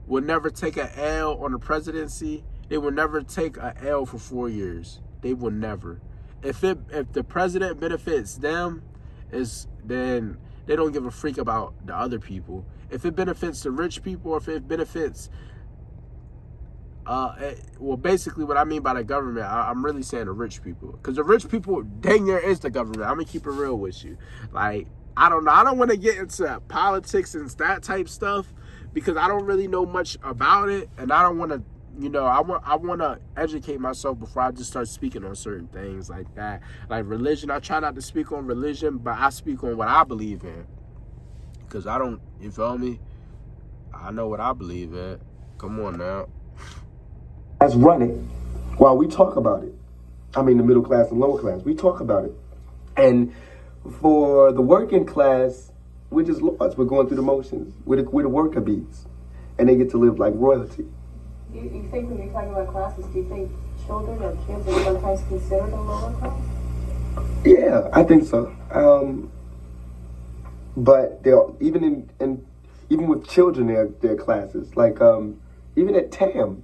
will never take an L on the presidency. They will never take an L for 4 years. They will never. If the president benefits them, then they don't give a freak about the other people. If it benefits the rich people, or if it benefits, well, basically what I mean by the government, I'm really saying the rich people, because the rich people dang near is the government. I'm gonna keep it real with you. Like, I don't know. I don't want to get into politics and that type stuff because I don't really know much about it, and I don't want to. You know, I want to educate myself before I just start speaking on certain things like that. Like religion, I try not to speak on religion, but I speak on what I believe in. Because I don't, you feel me? I know what I believe in. Come on now. Let's run it while we talk about it. I mean, the middle class and lower class, we talk about it. And for the working class, we're just lords. We're going through the motions. We're the worker bees. And they get to live like royalty. You think when you're talking about classes, do you think children or kids are sometimes considered a lower class? Yeah, I think so. But they're even with children, there are classes. Like even at TAM,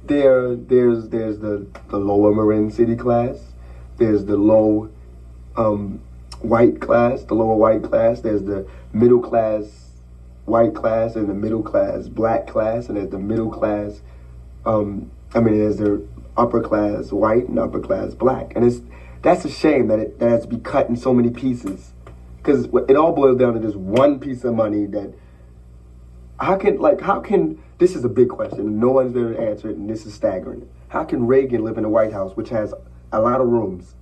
there's the lower Marin City class. There's the low white class, the lower white class. There's the middle class white class and the middle class black class, and there's the middle class. There's the upper class white and upper class black, and that's a shame that that has to be cut in so many pieces, because it all boils down to this one piece of money. That how can this is a big question. No one's there to answer it, and this is staggering. How can Reagan live in the White House, which has a lot of rooms,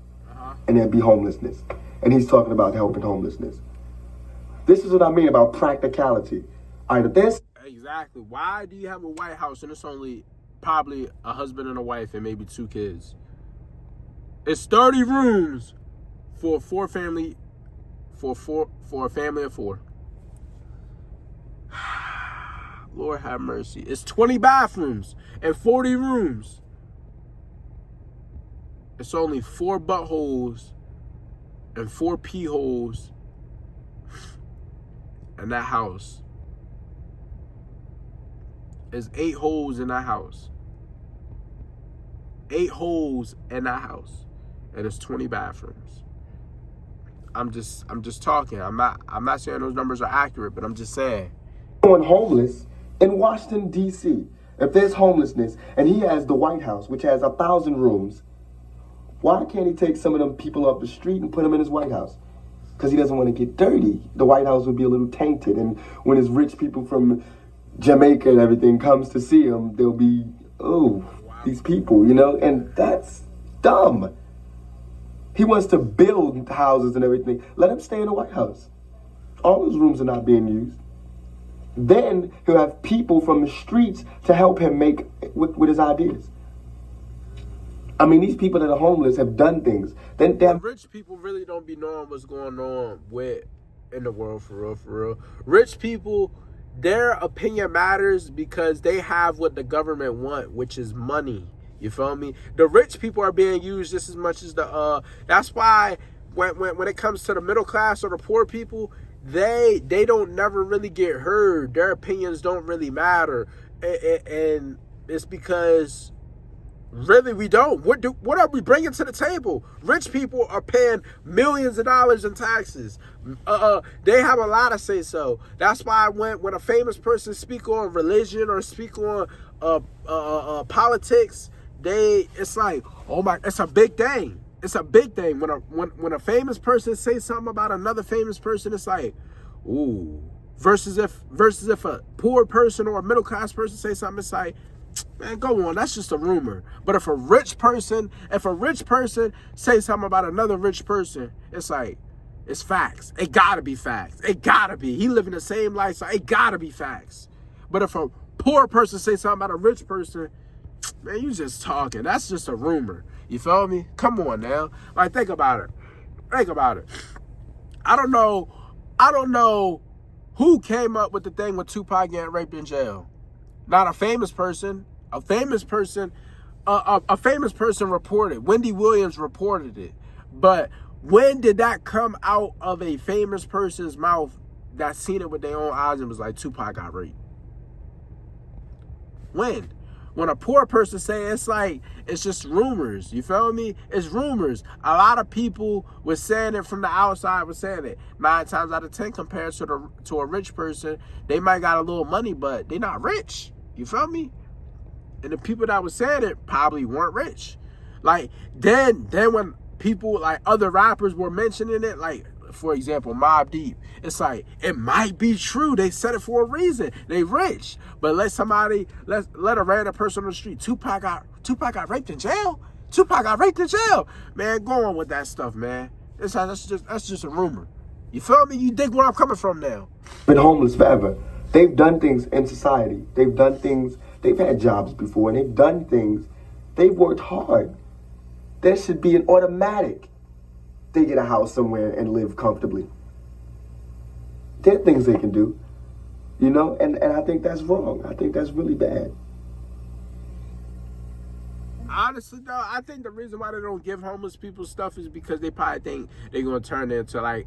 and there'd be homelessness? And he's talking about helping homelessness. This is what I mean about practicality. Either this. Exactly. Why do you have a White House and it's only probably a husband and a wife and maybe 2 kids? It's 30 rooms for a family of 4. Lord have mercy. It's 20 bathrooms and 40 rooms. It's only 4 buttholes and 4 pee holes in that house. There's 8 holes in that house. 8 holes in that house. And it's 20 bathrooms. I'm just talking. I'm not saying those numbers are accurate, but I'm just saying. Someone homeless in Washington, D.C. If there's homelessness and he has the White House, which has 1,000 rooms, why can't he take some of them people up the street and put them in his White House? Because he doesn't want to get dirty. The White House would be a little tainted, and when his rich people from Jamaica and everything comes to see him, they'll be, oh, these people, and that's dumb. He wants to build houses and everything. Let him stay in the White House. All those rooms are not being used. Then he'll have people from the streets to help him make with his ideas. I mean, these people that are homeless have done things. Then rich people really don't be knowing what's going on in the world, for real. Rich people, their opinion matters because they have what the government want, which is money. You feel me? The rich people are being used just as much as that's why when it comes to the middle class or the poor people, they don't never really get heard. Their opinions don't really matter. And it's because really we don't. What are we bringing to the table? Rich people are paying millions of dollars in taxes. They have a lot of say so. That's why when a famous person speak on religion or speak on politics, it's like, oh my, it's a big thing. It's a big thing. When a famous person says something about another famous person, it's like, ooh. Versus if a poor person or a middle class person say something, it's like, man, go on, that's just a rumor. But if a rich person say something about another rich person, it's like, it's facts. It gotta be facts. It gotta be. He living the same lifestyle. It gotta be facts. But if a poor person say something about a rich person, man, you just talking. That's just a rumor. You feel me? Come on now. Like, think about it. I don't know who came up with the thing with Tupac getting raped in jail. Not a famous person. A famous person reported. Wendy Williams reported it. But when did that come out of a famous person's mouth that seen it with their own eyes and was like, Tupac got raped? When? When a poor person say it's like, it's just rumors. You feel me? It's rumors. A lot of people were saying it from the outside, were saying it. 9 times out of 10 compared to a rich person, they might got a little money, but they not rich. You feel me? And the people that were saying it probably weren't rich. Like, then when people, like other rappers were mentioning it, like, for example, Mobb Deep, it's like, it might be true. They said it for a reason. They rich. But let a random person on the street, Tupac got raped in jail? Tupac got raped in jail. Man, go on with that stuff, man. That's just a rumor. You feel me? You dig where I'm coming from now. Been homeless forever. They've done things in society. They've done things. They've had jobs before, and they've done things. They've worked hard. There should be an automatic. They get a house somewhere and live comfortably. There are things they can do, and I think that's wrong. I think that's really bad. Honestly, though, I think the reason why they don't give homeless people stuff is because they probably think they're going to turn it into like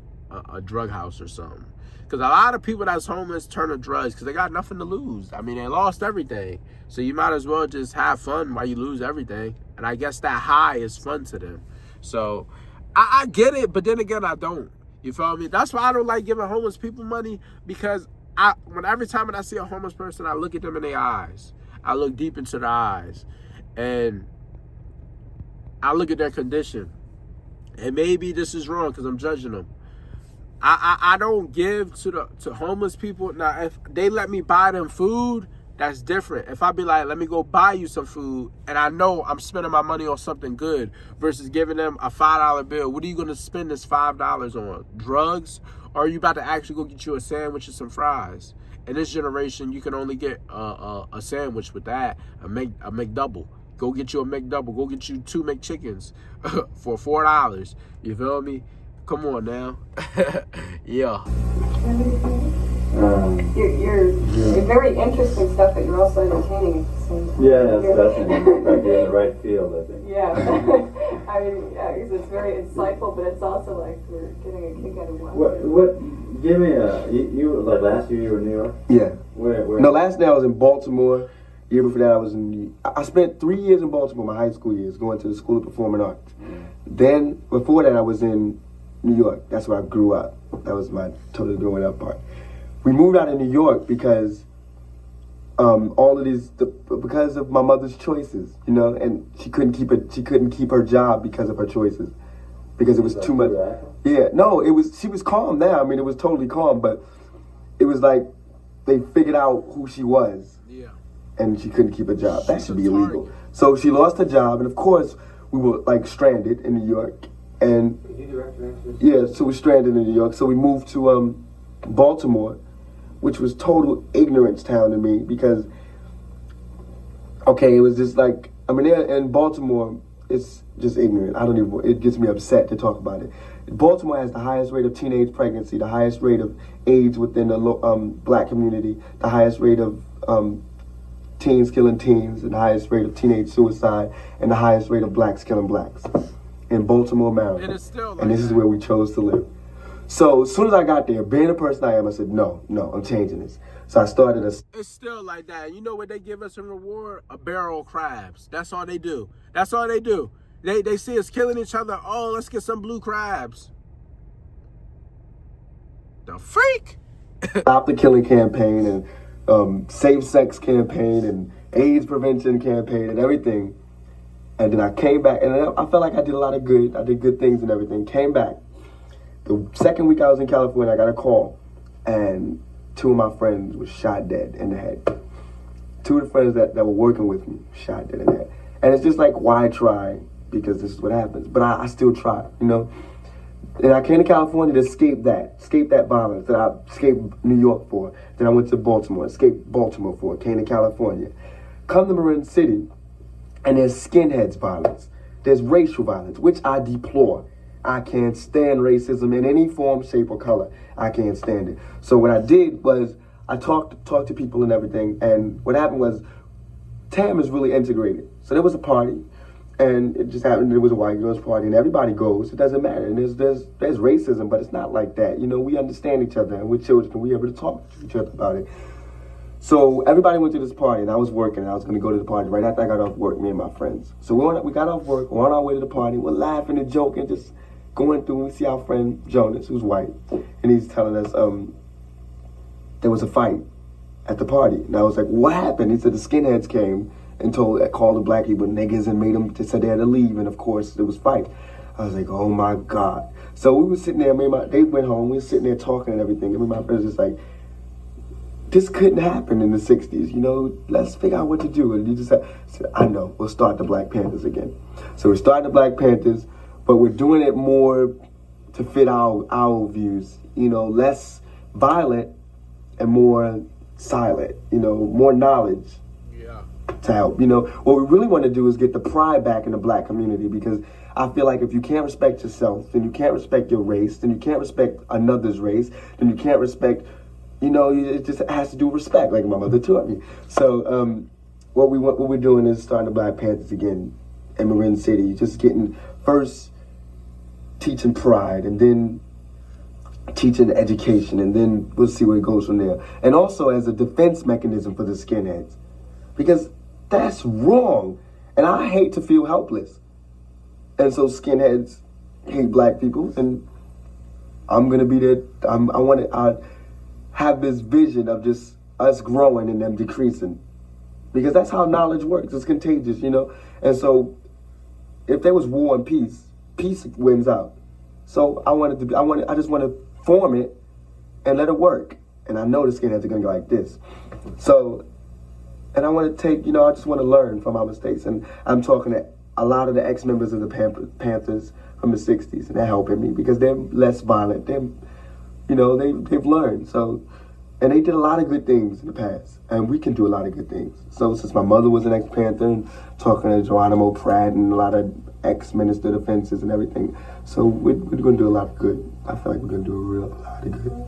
a drug house or something. Because a lot of people that's homeless turn to drugs because they got nothing to lose. I mean, they lost everything. So you might as well just have fun while you lose everything. And I guess that high is fun to them. So I get it, but then again, I don't. You feel me? That's why I don't like giving homeless people money, because every time I see a homeless person, I look at them in their eyes. I look deep into their eyes, and I look at their condition. And maybe this is wrong because I'm judging them. I don't give to homeless people. Now, if they let me buy them food, that's different. If I be like, let me go buy you some food, and I know I'm spending my money on something good, versus giving them a $5 bill. What are you going to spend this $5 on? Drugs? Or are you about to actually go get you a sandwich and some fries? In this generation, you can only get a sandwich with that, a McDouble. Go get you a McDouble. Go get you 2 McChickens for $4. You feel me? Come on now. Yeah. You're very interesting stuff, but you're also entertaining at the same time. Yeah, that's fascinating. Like you're in the right field, I think. Yeah. I mean, it's very insightful, but it's also like we're getting a kick out of one. What? Give me you like last year you were in New York? Yeah. Where? No, last year I was in Baltimore. The year before that I was I spent 3 years in Baltimore, my high school years, going to the School of Performing Arts. Then, before that I was in New York. That's where I grew up. That was my totally growing up part. We moved out of New York because because of my mother's choices, you know, and she couldn't keep her job because of her choices, because it was too much. Yeah, no, she was calm now. I mean, it was totally calm, but it was like they figured out who she was. Yeah. And she couldn't keep a job. That should be illegal. So she lost her job, and of course we were like stranded in New York. And yeah, so we're stranded in New York. So we moved to Baltimore, which was total ignorance town to me, because it was just like, I mean, in Baltimore, it's just ignorant. It gets me upset to talk about it. Baltimore has the highest rate of teenage pregnancy, the highest rate of AIDS within the black community, the highest rate of teens killing teens, and the highest rate of teenage suicide, and the highest rate of blacks killing blacks in Baltimore, Maryland. And it's still like and this is where we chose to live. So as soon as I got there, being the person I am, I said, no, I'm changing this. So I started It's still like that. You know what they give us in reward? A barrel of crabs. That's all they do. That's all they do. They see us killing each other. Oh, let's get some blue crabs. The freak! Stop the Killing campaign, and safe sex campaign, and AIDS prevention campaign, and everything. And then I came back, and I felt like I did a lot of good. I did good things and everything. Came back. The second week I was in California, I got a call, and 2 of my friends were shot dead in the head. 2 of the friends that were working with me shot dead in the head. And it's just like, why try? Because this is what happens. But I still try, you know? And I came to California to escape that violence that I escaped New York for. Then I went to Baltimore, escaped Baltimore for, came to California. Come to Marin City, and there's skinheads violence. There's racial violence, which I deplore. I can't stand racism in any form, shape, or color. I can't stand it. So what I did was I talked to people and everything, and what happened was TAM is really integrated. So there was a party, and it just happened there was a white girls party, and everybody goes. It doesn't matter. And there's racism, but it's not like that. You know, we understand each other, and we're children, and we're able to talk to each other about it. So everybody went to this party, and I was working, and I was going to go to the party right after I got off work, me and my friends. So we got off work, we're on our way to the party, we're laughing and joking, just going through, and we see our friend Jonas, who's white, and he's telling us there was a fight at the party. And I was like, what happened? He said the skinheads came and called the black people niggas and made them, said they had to leave, and of course there was fight. I was like, oh my God. So we were sitting there, they went home, we were sitting there talking and everything, and me and my friends was like, this couldn't happen in the 60s, you know, let's figure out what to do. And you just said, I know, we'll start the Black Panthers again. So we're starting the Black Panthers, but we're doing it more to fit our views, you know, less violent and more silent, you know, more knowledge to help. You know, what we really want to do is get the pride back in the black community, because I feel like if you can't respect yourself, then you can't respect your race, then you can't respect another's race, then you can't respect, you know, it just has to do with respect, like my mother taught me. So what we're doing is starting the Black Panthers again in Marin City, just getting first teaching pride, and then teaching education, and then we'll see where it goes from there. And also as a defense mechanism for the skinheads, because that's wrong, and I hate to feel helpless. And so skinheads hate black people, and I'm gonna be there. I have this vision of just us growing and them decreasing, because that's how knowledge works. It's contagious, you know. And so, if there was war and peace, peace wins out. So I just want to form it and let it work. And I know the skinheads are gonna go like this. So, and I want to take, I just want to learn from my mistakes. And I'm talking to a lot of the ex-members of the Panthers from the 60s, and they're helping me because they're less violent. They've learned. So, and they did a lot of good things in the past, and we can do a lot of good things. So since my mother was an ex-Panther, and talking to Geronimo Pratt and a lot of ex-minister defenses and everything, so we're going to do a lot of good. I feel like we're going to do a lot of good.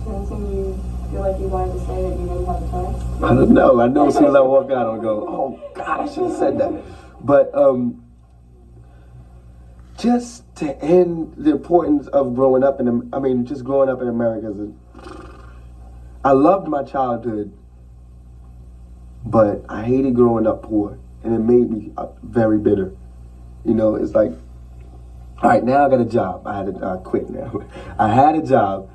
Anything you feel like you wanted to say that you didn't have a chance? I don't know. I know as soon as I walk out, I'll go, oh, God, I should have said that. But just to end the importance of growing up just growing up in America. I loved my childhood, but I hated growing up poor, and it made me very bitter. It's like, all right, now I got a job. I quit now. I had a job.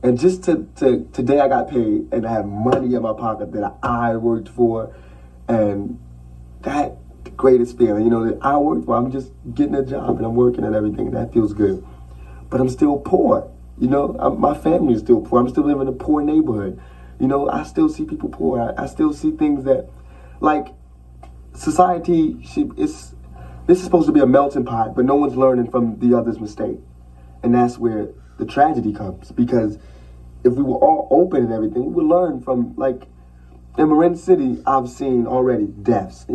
And just today I got paid, and I had money in my pocket that I worked for, and that the greatest feeling, that I worked for. I'm just getting a job and I'm working and everything, and that feels good. But I'm still poor, my family is still poor. I'm still living in a poor neighborhood. I still see people poor. I still see things that, like, society, this is supposed to be a melting pot, but no one's learning from the other's mistake. And that's where the tragedy comes, because if we were all open and everything, we would learn from, like, in Marin City, I've seen already deaths.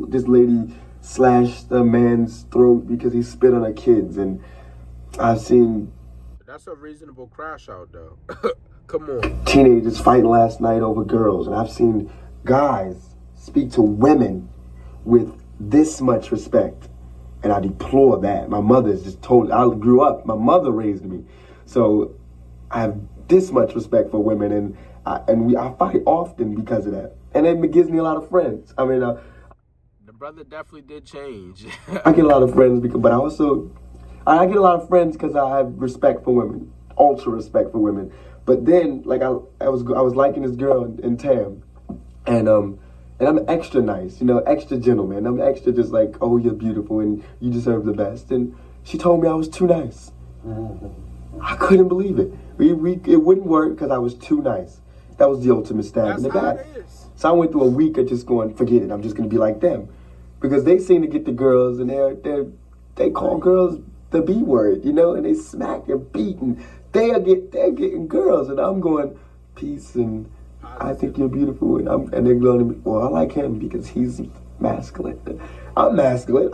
This lady slashed a man's throat because he spit on her kids, and I've seen... That's a reasonable crash out, though. Come on. Teenagers fighting last night over girls, and I've seen guys speak to women with this much respect, and I deplore that. My mother's just I grew up, my mother raised me, so I have this much respect for women, and I fight often because of that, and it gives me a lot of friends. The brother definitely did change. I get a lot of friends but I get a lot of friends because I have respect for women, ultra respect for women. But then, like, I was liking this girl in Tam, and I'm extra nice, extra gentleman. I'm extra just like, oh, you're beautiful and you deserve the best. And she told me I was too nice. I couldn't believe it. It wouldn't work because I was too nice. That was the ultimate stab in the back. So I went through a week of just going, forget it, I'm just going to be like them. Because they seem to get the girls, and they call girls the B word, and they smack and beat, and they're getting girls, and I'm going, peace, and I think you're beautiful, and they're going to me, well, I like him because he's masculine. I'm masculine.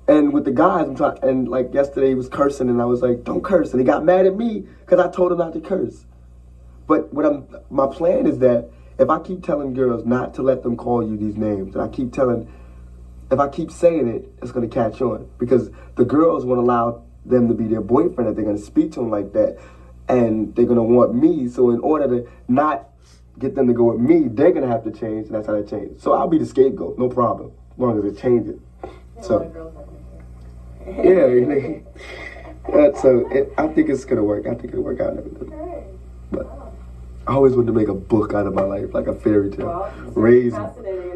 And with the guys, I'm trying, and like yesterday he was cursing, and I was like, don't curse, and he got mad at me because I told him not to curse. But my plan is that if I keep telling girls not to let them call you these names, and if I keep saying it, it's going to catch on, because the girls won't allow them to be their boyfriend if they're going to speak to them like that, and they're going to want me. So in order to not get them to go with me, they're going to have to change, and that's how they change. So I'll be the scapegoat, no problem, as long as it changes. So, yeah, I think it's going to work. I think it'll work out and everything. But I always wanted to make a book out of my life, like a fairy tale. Well,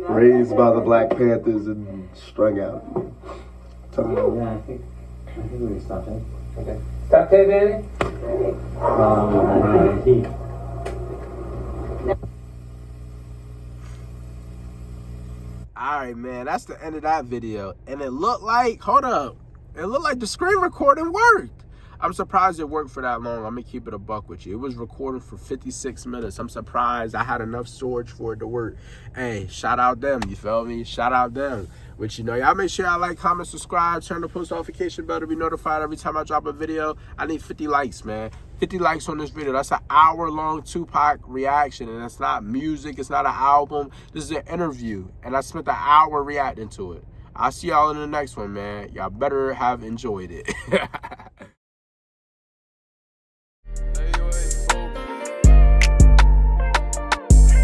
Raised by the Black Panthers and strung out. So, Yeah, I think we can stop it. Okay. Stop tape, Annie. Heat. Alright, man, that's the end of that video. And it looked like, it looked like the screen recording worked. I'm surprised it worked for that long. I'm gonna keep it a buck with you. It was recording for 56 minutes. I'm surprised I had enough storage for it to work. Hey, shout out them, you feel me? Shout out them. Which, y'all make sure y'all like, comment, subscribe, turn the post notification bell to be notified every time I drop a video. I need 50 likes, man. 50 likes on this video. That's an hour-long TUPAC reaction, and it's not music, it's not an album. This is an interview, and I spent an hour reacting to it. I'll see y'all in the next one, man. Y'all better have enjoyed it.